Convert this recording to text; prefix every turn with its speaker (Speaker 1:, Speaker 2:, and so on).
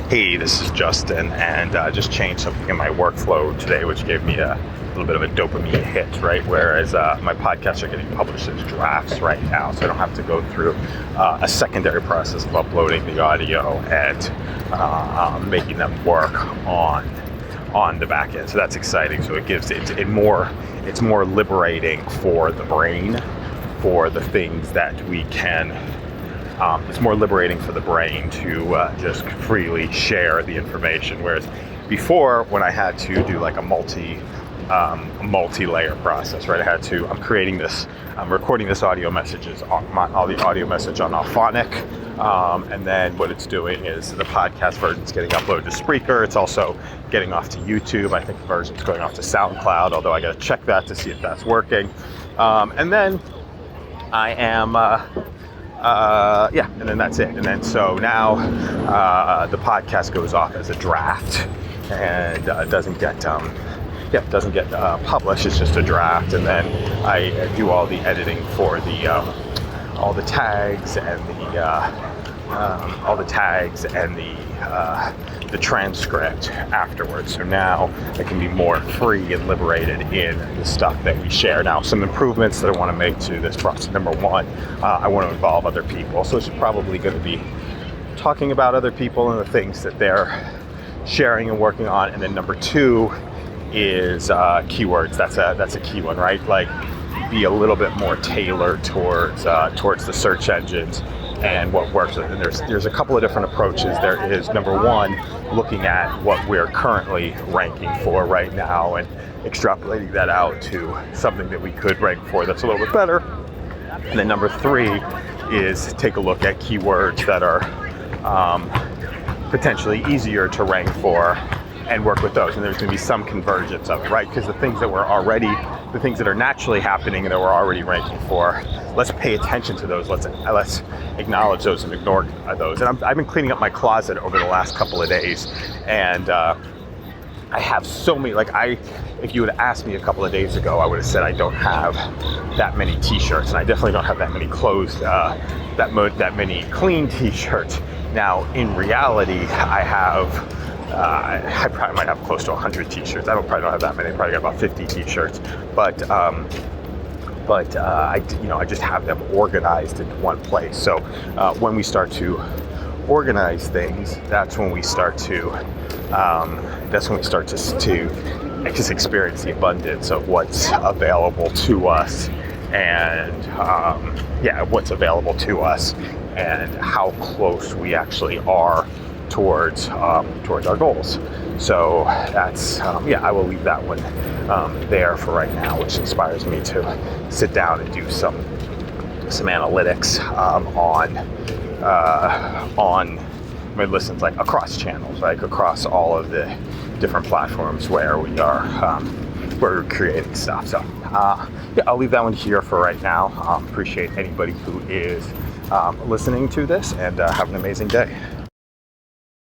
Speaker 1: Hey, this is Justin, and just changed something in my workflow today, which gave me a little bit of a dopamine hit, right? Whereas my podcasts are getting published as drafts right now, so I don't have to go through a secondary process of uploading the audio and making them work on the back end. So that's exciting. So it gives it's more liberating for the brain for the things that we can. It's more liberating for the brain to just freely share the information. Whereas before, when I had to do like a multi-layer process, right? I'm recording this audio messages on the audio message on Auphonic, and then what it's doing is the podcast version is getting uploaded to Spreaker. It's also getting off to YouTube. I think the version's going off to SoundCloud, although I got to check that to see if that's working. And then I am. And then that's it. And then so now the podcast goes off as a draft and doesn't get published. It's just a draft, and then I do all the editing for all the tags and the transcript afterwards. So now I can be more free and liberated in the stuff that we share. Now, some improvements that I want to make to this process. Number one, I want to involve other people. So it's probably going to be talking about other people and the things that they're sharing and working on. And then number two is keywords. That's a key one, right? Like be a little bit more tailored towards the search engines and what works. And there's a couple of different approaches. There is number one, looking at what we're currently ranking for right now and extrapolating that out to something that we could rank for that's a little bit better. And then number three is take a look at keywords that are potentially easier to rank for and work with those. And there's going to be some convergence of it, right? Because the things that are naturally happening and that we're already ranking for, let's pay attention to those. Let's acknowledge those and ignore those. And I've been cleaning up my closet over the last couple of days, and I have so many. If you would have asked me a couple of days ago, I would have said I don't have that many T-shirts, and I definitely don't have that many clothes, that many clean T-shirts. Now, in reality, I probably might have close to 100 T-shirts. Probably don't have that many. I probably got about 50 T-shirts, but I just have them organized into one place. So when we start to organize things, that's when we start to just experience the abundance of what's available to us, and what's available to us, and how close we actually are towards our goals. So that's I will leave that one there for right now, which inspires me to sit down and do some analytics on my listens, like across channels, like across all of the different platforms where we're creating stuff. So I'll leave that one here for right now. Appreciate anybody who is listening to this, and have an amazing day.